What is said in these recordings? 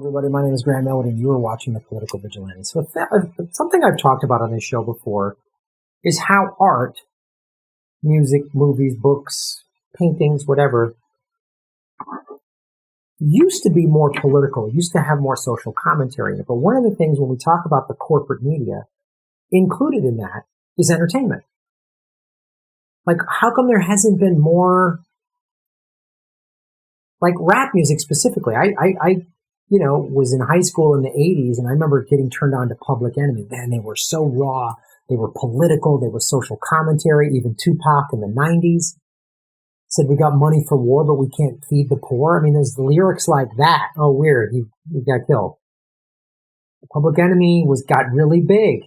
Everybody, my name is Graham Elwood, and you are watching The Political Vigilante. So something I've talked about on this show before is how art, music, movies, books, paintings, whatever, used to be more political, used to have more social commentary in it. But one of the things when we talk about the corporate media, included in that is entertainment. Like, how come there hasn't been more, like rap music specifically? I was in high school in the 80s, and I remember getting turned on to Public Enemy. Man, they were so raw. They were political. They were social commentary. Even Tupac in the 90s said, we got money for war, but we can't feed the poor. I mean, there's lyrics like that. Oh, weird. He got killed. Public Enemy got really big.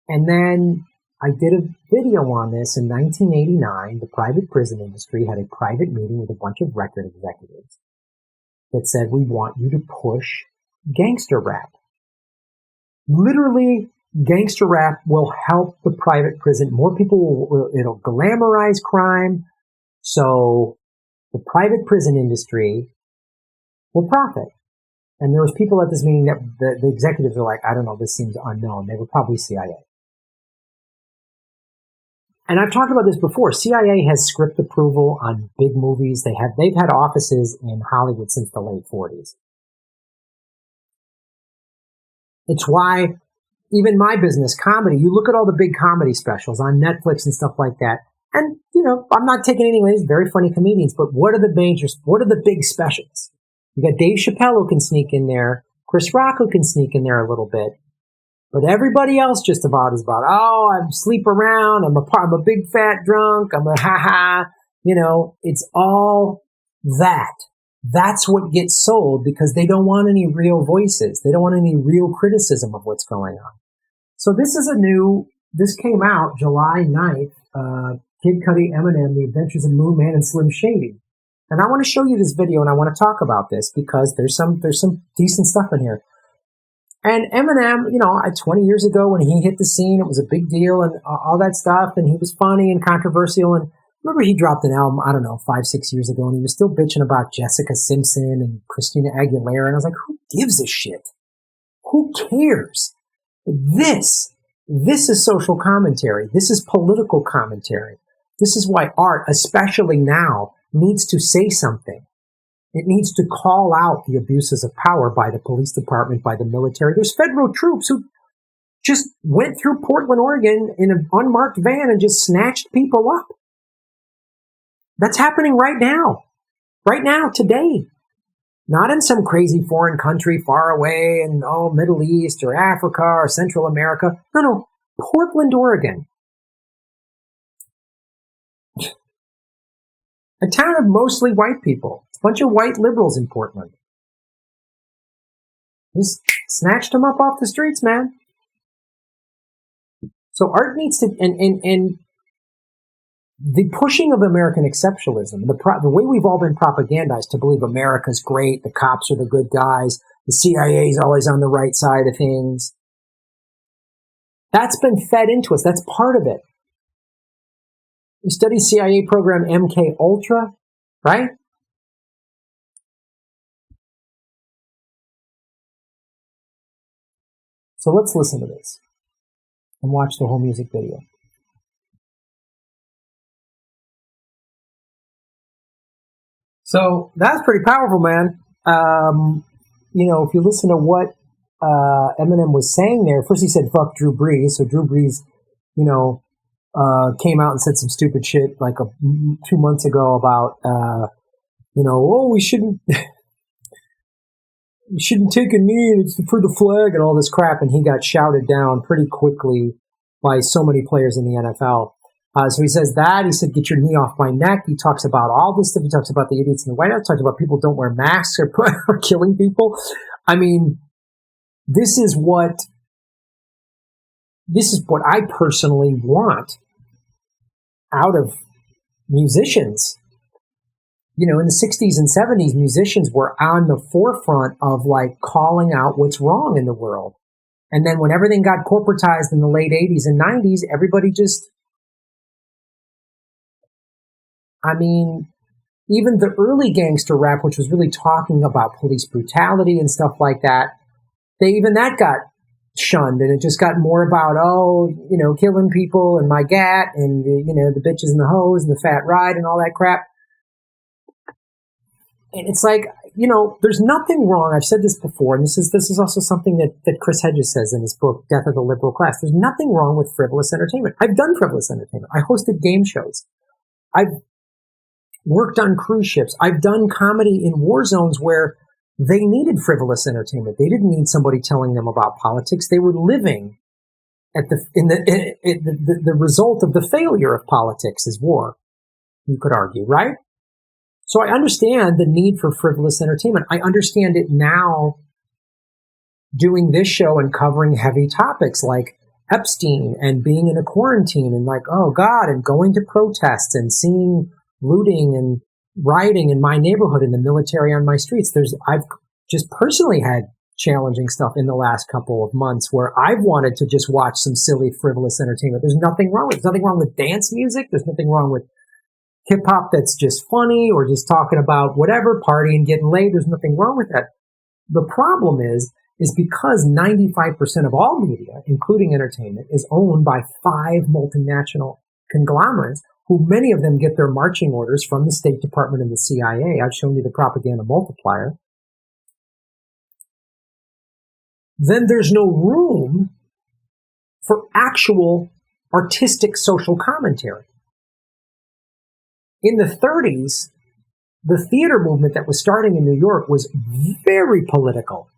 And then I did a video on this in 1989. The private prison industry had a private meeting with a bunch of record executives that said, we want you to push gangster rap. Literally, gangster rap will help the private prison. More people it'll glamorize crime. So the private prison industry will profit. And there was people at this meeting that the executives are like, I don't know, this seems unknown. They were probably CIA. And I've talked about this before. CIA has script approval on big movies. They've had offices in Hollywood since the late 40s. It's why even my business, comedy, you look at all the big comedy specials on Netflix and stuff like that. And, I'm not taking anything away. These very funny comedians, but what are the big specials? You got Dave Chappelle who can sneak in there. Chris Rock who can sneak in there a little bit. But everybody else just about is about, I sleep around, I'm a big fat drunk, I'm a ha-ha. It's all that. That's what gets sold because they don't want any real voices. They don't want any real criticism of what's going on. So this came out July 9th, Kid Cudi, Eminem, The Adventures of Moon Man and Slim Shady. And I want to show you this video and I want to talk about this because there's some decent stuff in here. And Eminem, 20 years ago when he hit the scene, it was a big deal and all that stuff. And he was funny and controversial. And remember he dropped an album, 5-6 years ago. And he was still bitching about Jessica Simpson and Christina Aguilera. And I was like, who gives a shit? Who cares? This is social commentary. This is political commentary. This is why art, especially now, needs to say something. It needs to call out the abuses of power by the police department, by the military. There's federal troops who just went through Portland, Oregon in an unmarked van and just snatched people up. That's happening right now, today. Not in some crazy foreign country far away in, Middle East or Africa or Central America. No, Portland, Oregon. A town of mostly white people. It's a bunch of white liberals in Portland. Just snatched them up off the streets, man. So art needs to, and the pushing of American exceptionalism, the way we've all been propagandized to believe America's great, the cops are the good guys, the CIA is always on the right side of things. That's been fed into us. That's part of it. You study CIA program MK Ultra, right? So let's listen to this and watch the whole music video. So that's pretty powerful, man. If you listen to what Eminem was saying there, first he said, fuck Drew Brees. So Drew Brees, came out and said some stupid shit like 2 months ago about, we shouldn't take a knee and it's for the flag and all this crap. And he got shouted down pretty quickly by so many players in the NFL. So he says that. He said, get your knee off my neck. He talks about all this stuff. He talks about the idiots in the White House. Talks about people don't wear masks or killing people. I mean, this is what I personally want out of musicians. In the 60s and 70s, musicians were on the forefront of calling out what's wrong in the world. And then when everything got corporatized in the late 80s and 90s, everybody just, even the early gangster rap, which was really talking about police brutality and stuff like that, even that got shunned, and it just got more about, killing people and my gat and, the bitches and the hoes and the fat ride and all that crap. And it's like, there's nothing wrong. I've said this before, and this is also something that Chris Hedges says in his book, Death of the Liberal Class. There's nothing wrong with frivolous entertainment. I've done frivolous entertainment. I hosted game shows. I've worked on cruise ships. I've done comedy in war zones where they needed frivolous entertainment. They didn't need somebody telling them about politics. They were living at the result of the failure of politics is war, you could argue, right? So I understand the need for frivolous entertainment. I understand it now doing this show and covering heavy topics like Epstein and being in a quarantine and like, oh God, and going to protests and seeing looting and rioting in my neighborhood and the military on my streets. I've just personally had challenging stuff in the last couple of months where I've wanted to just watch some silly, frivolous entertainment. There's nothing wrong with it. There's nothing wrong with dance music. There's nothing wrong with hip hop that's just funny or just talking about whatever, partying, getting laid. There's nothing wrong with that. The problem is because 95% of all media, including entertainment, is owned by 5 multinational conglomerates, who many of them get their marching orders from the State Department and the CIA. I've shown you the propaganda multiplier. Then there's no room for actual artistic social commentary. In the 30s, the theater movement that was starting in New York was very political.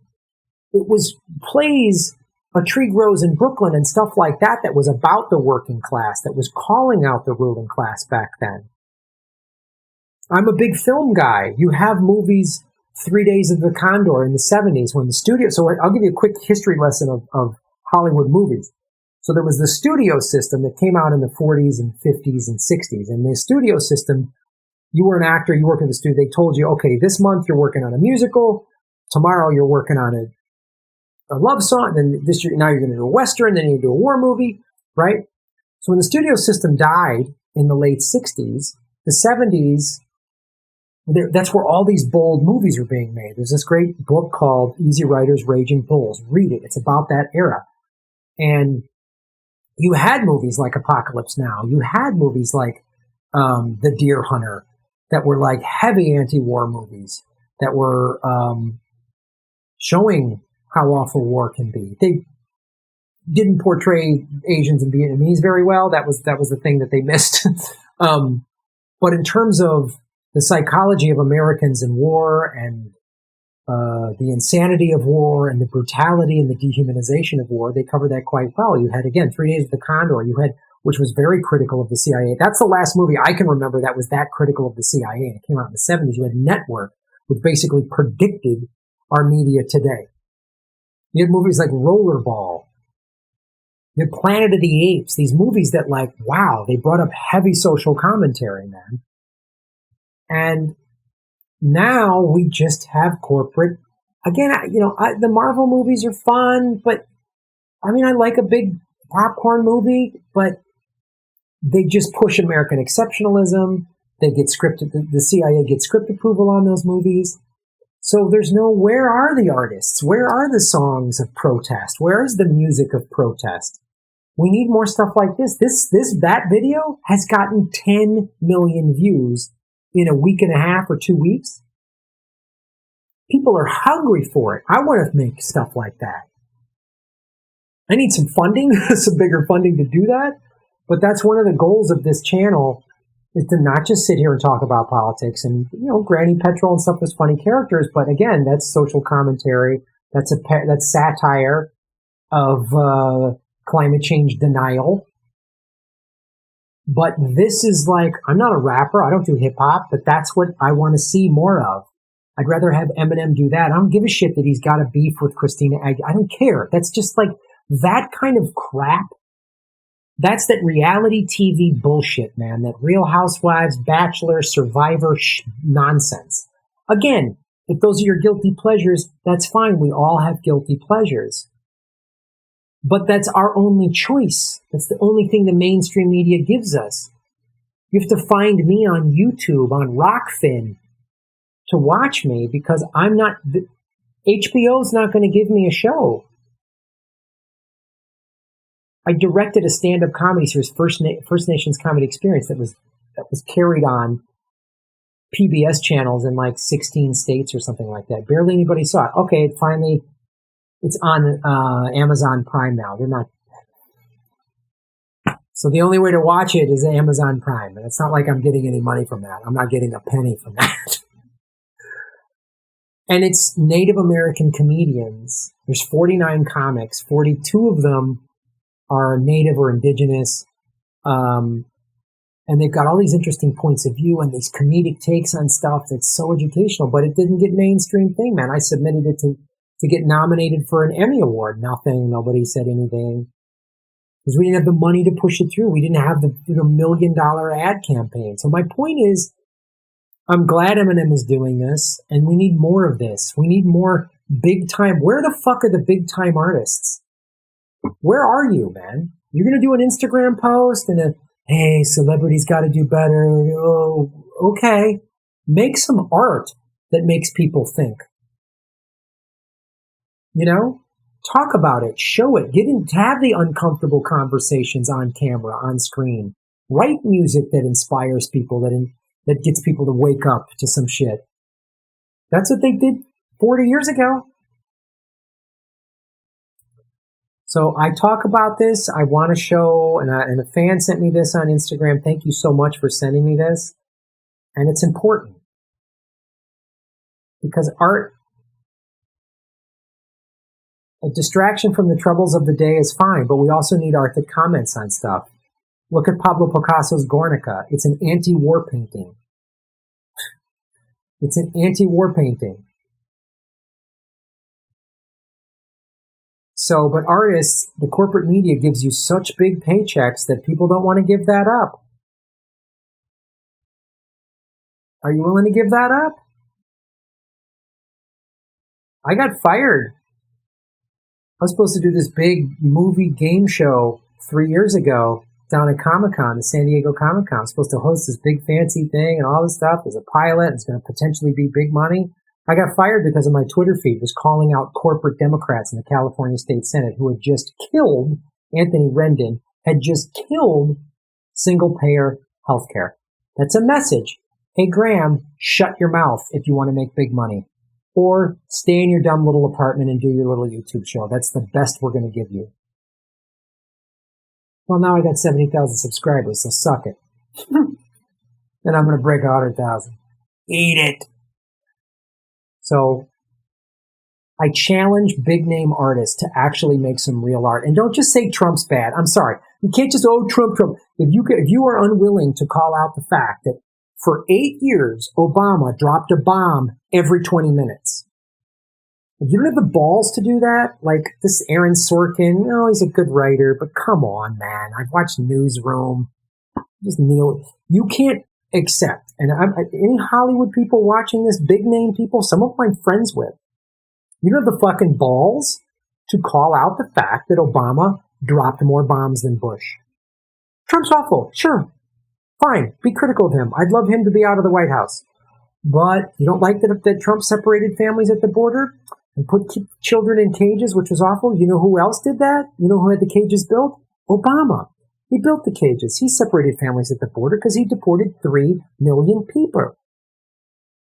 It was plays, A Tree Grows in Brooklyn and stuff like that was about the working class, that was calling out the ruling class back then. I'm a big film guy. You have movies, 3 Days of the Condor in the 70s when the studio... So I'll give you a quick history lesson of Hollywood movies. So there was the studio system that came out in the 40s and 50s and 60s. And the studio system, you were an actor, you worked in the studio, they told you, okay, this month you're working on a musical, tomorrow you're working on a love song, and then now you're going to do a Western, then you do a war movie, right? So when the studio system died in the late 60s, the 70s, that's where all these bold movies were being made. There's this great book called Easy Riders, Raging Bulls. Read it. It's about that era. And you had movies like Apocalypse Now. You had movies like The Deer Hunter that were like heavy anti-war movies that were showing how awful war can be. They didn't portray Asians and Vietnamese very well. That was the thing that they missed. But in terms of the psychology of Americans in war and the insanity of war and the brutality and the dehumanization of war, they covered that quite well. You had, again, 3 Days of the Condor, which was very critical of the CIA. That's the last movie I can remember that was that critical of the CIA, and it came out in the 70s. You had Network, which basically predicted our media today. You had movies like Rollerball. You had Planet of the Apes, these movies that, like, wow, they brought up heavy social commentary, man. And now we just have corporate. Again, the Marvel movies are fun, but I mean, I like a big popcorn movie, but they just push American exceptionalism. They get the CIA gets script approval on those movies. So there's where are the artists? Where are the songs of protest? Where is the music of protest? We need more stuff like this. That video has gotten 10 million views in a week and a half or 2 weeks. People are hungry for it. I want to make stuff like that. I need some funding, some bigger funding to do that. But that's one of the goals of this channel, is to not just sit here and talk about politics. And, Granny Petrol and stuff is funny characters. But again, that's social commentary. That's satire of climate change denial. But this is like, I'm not a rapper, I don't do hip hop, but that's what I want to see more of. I'd rather have Eminem do that. I don't give a shit that he's got a beef with Christina Aguilera. I don't care. That's just like that kind of crap. That's that reality TV bullshit, man. That Real Housewives, Bachelor, Survivor nonsense. Again, if those are your guilty pleasures, that's fine. We all have guilty pleasures. But that's our only choice. That's the only thing the mainstream media gives us. You have to find me on YouTube, on Rockfin, to watch me because I'm not... HBO's not going to give me a show. I directed a stand-up comedy series, First Nations Comedy Experience, that was carried on PBS channels in like 16 states or something like that. Barely anybody saw it. Okay, it's on Amazon Prime now. They're not. So the only way to watch it is Amazon Prime, and it's not like I'm getting any money from that. I'm not getting a penny from that. And it's Native American comedians. There's 49 comics. 42 of them are Native or Indigenous. And they've got all these interesting points of view and these comedic takes on stuff that's so educational, but it didn't get mainstream thing, man. I submitted it to get nominated for an Emmy Award. Nothing. Nobody said anything. Because we didn't have the money to push it through. We didn't have the $1 million ad campaign. So my point is, I'm glad Eminem is doing this, and we need more of this. We need more big time. Where the fuck are the big time artists? Where are you, man? You're going to do an Instagram post and hey, celebrities got to do better. Oh, okay. Make some art that makes people think. You know? Talk about it. Show it. Have the uncomfortable conversations on camera, on screen. Write music that inspires people, that gets people to wake up to some shit. That's what they did 40 years ago. So I talk about this. I want to show, and a fan sent me this on Instagram. Thank you so much for sending me this. And it's important. Because art, a distraction from the troubles of the day is fine, but we also need art that comments on stuff. Look at Pablo Picasso's Guernica. It's an anti-war painting. It's an anti-war painting. So, but artists, the corporate media gives you such big paychecks that people don't want to give that up. Are you willing to give that up? I got fired. I was supposed to do this big movie game show 3 years ago down at Comic-Con, the San Diego Comic-Con. I was supposed to host this big fancy thing and all this stuff. There's a pilot. It's going to potentially be big money. I got fired because of my Twitter feed was calling out corporate Democrats in the California State Senate who had just killed, Anthony Rendon, had just killed single-payer healthcare. That's a message. Hey, Graham, shut your mouth if you want to make big money. Or stay in your dumb little apartment and do your little YouTube show. That's the best we're going to give you. Well, now I got 70,000 subscribers, so suck it. Then I'm going to break 100,000. Eat it. So I challenge big-name artists to actually make some real art. And don't just say Trump's bad. I'm sorry. You can't just, Trump. If you are unwilling to call out the fact that for 8 years, Obama dropped a bomb every 20 minutes. If you don't have the balls to do that, like this Aaron Sorkin, he's a good writer, but come on, man. I've watched Newsroom. Just kneel. You can't accept. And any Hollywood people watching this, big name people, some of my friends with, you don't have the fucking balls to call out the fact that Obama dropped more bombs than Bush. Trump's awful. Sure. Fine. Be critical of him. I'd love him to be out of the White House. But you don't like that Trump separated families at the border and put children in cages, which was awful? You know who else did that? You know who had the cages built? Obama. He built the cages. He separated families at the border because he deported 3 million people.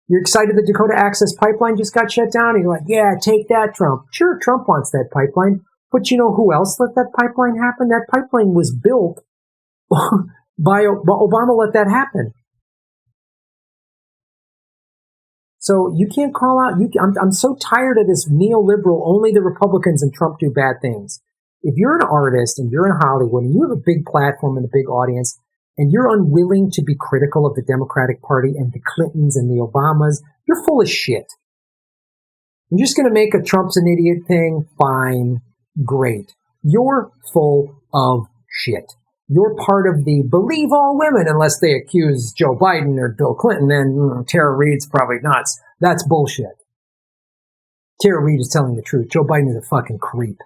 You're excited the Dakota Access Pipeline just got shut down? And you're like, yeah, take that, Trump. Sure, Trump wants that pipeline. But you know who else let that pipeline happen? That pipeline was built by Obama let that happen. So you can't call out. I'm so tired of this neoliberal, only the Republicans and Trump do bad things. If you're an artist and you're in Hollywood and you have a big platform and a big audience and you're unwilling to be critical of the Democratic Party and the Clintons and the Obamas, you're full of shit. You're just going to make a Trump's an idiot thing? Fine. Great. You're full of shit. You're part of the believe all women unless they accuse Joe Biden or Bill Clinton, then Tara Reid's probably nuts. That's bullshit. Tara Reid is telling the truth. Joe Biden is a fucking creep.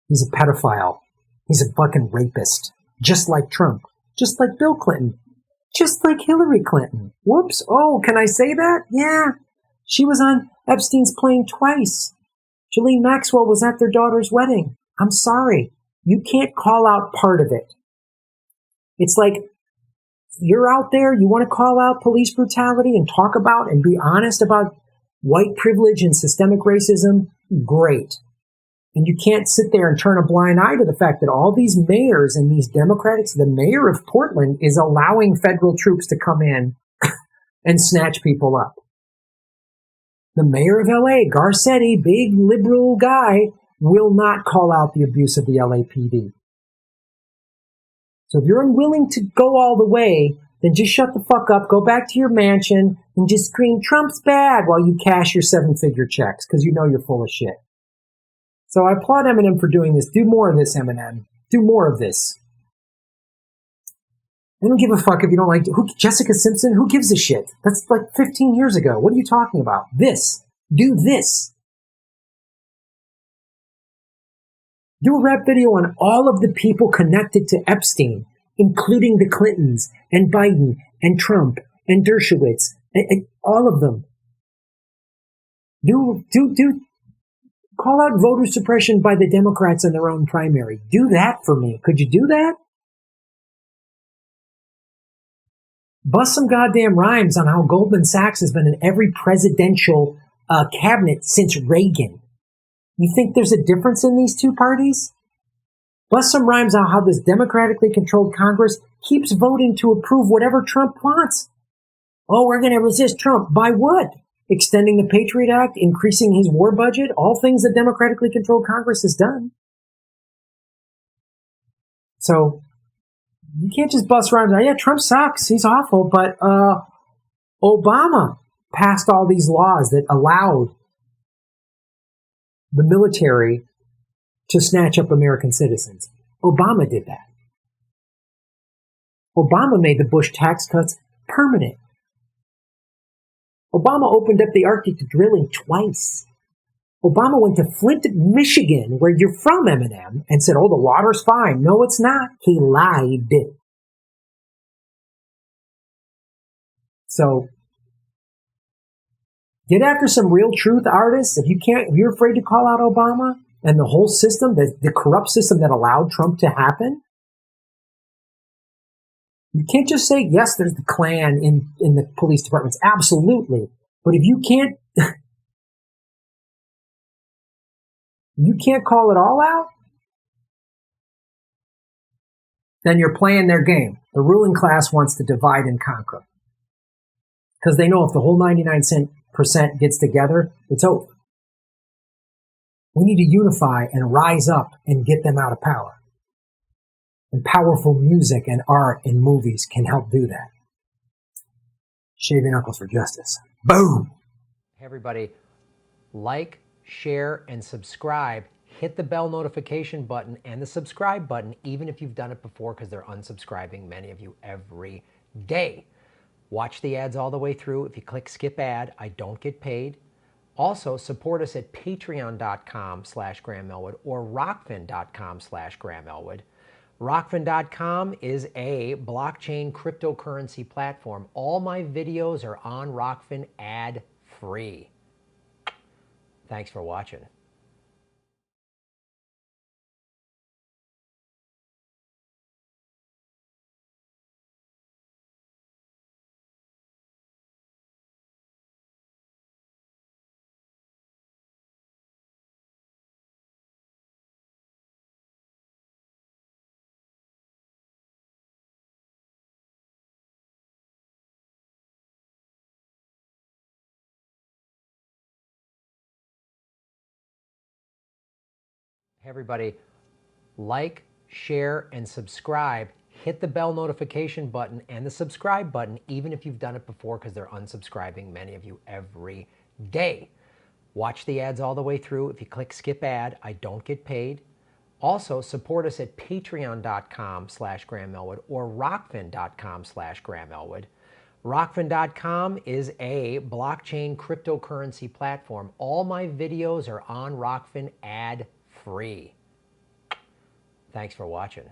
He's a pedophile. He's a fucking rapist. Just like Trump. Just like Bill Clinton. Just like Hillary Clinton. Whoops. Oh, can I say that? Yeah. She was on Epstein's plane twice. Ghislaine Maxwell was at their daughter's wedding. I'm sorry. You can't call out part of it. It's like, you're out there, you want to call out police brutality and talk about and be honest about white privilege and systemic racism, great. And you can't sit there and turn a blind eye to the fact that all these mayors and these Democrats, the mayor of Portland is allowing federal troops to come in and snatch people up. The mayor of LA, Garcetti, big liberal guy, will not call out the abuse of the LAPD. So if you're unwilling to go all the way, then just shut the fuck up, go back to your mansion, and just scream, Trump's bad, while you cash your 7-figure checks, because you know you're full of shit. So I applaud Eminem for doing this. Do more of this, Eminem. Do more of this. I don't give a fuck if you don't like Jessica Simpson. Who gives a shit? That's like 15 years ago. What are you talking about? This. Do this. Do a rap video on all of the people connected to Epstein, including the Clintons and Biden and Trump and Dershowitz and all of them. Call out voter suppression by the Democrats in their own primary. Do that for me. Could you do that? Bust some goddamn rhymes on how Goldman Sachs has been in every presidential cabinet since Reagan. You think there's a difference in these two parties? Bust some rhymes on how this democratically controlled Congress keeps voting to approve whatever Trump wants. Oh, we're going to resist Trump. By what? Extending the Patriot Act, increasing his war budget, all things that democratically controlled Congress has done. So you can't just bust rhymes. Yeah, Trump sucks. He's awful. But Obama passed all these laws that allowed the military to snatch up American citizens. Obama did that. Obama made the Bush tax cuts permanent. Obama opened up the Arctic to drilling twice. Obama went to Flint, Michigan, where you're from, Eminem, and said, oh, the water's fine. No, it's not. He lied. So get after some real truth artists. If you're afraid to call out Obama and the whole system, the corrupt system that allowed Trump to happen, you can't just say, yes, there's the Klan in the police departments. Absolutely. But if you can't call it all out, then you're playing their game. The ruling class wants to divide and conquer. Because they know if the whole 99% gets together, it's over. We need to unify and rise up and get them out of power. And powerful music and art and movies can help do that. Shaving Knuckles for Justice. Boom! Hey everybody, like, share, and subscribe. Hit the bell notification button and the subscribe button, even if you've done it before, because they're unsubscribing, many of you, every day. Watch the ads all the way through. If you click skip ad, I don't get paid. Also, support us at patreon.com/Graham Elwood or rockfin.com/Graham Elwood. Rockfin.com is a blockchain cryptocurrency platform. All my videos are on Rockfin ad-free. Thanks for watching. Hey everybody, like, share, and subscribe. Hit the bell notification button and the subscribe button, even if you've done it before, because they're unsubscribing, many of you, every day. Watch the ads all the way through. If you click skip ad, I don't get paid. Also, support us at patreon.com/Graham Elwood or rockfin.com/Graham Elwood. Rockfin.com is a blockchain cryptocurrency platform. All my videos are on Rockfin ad-free. Thanks for watching.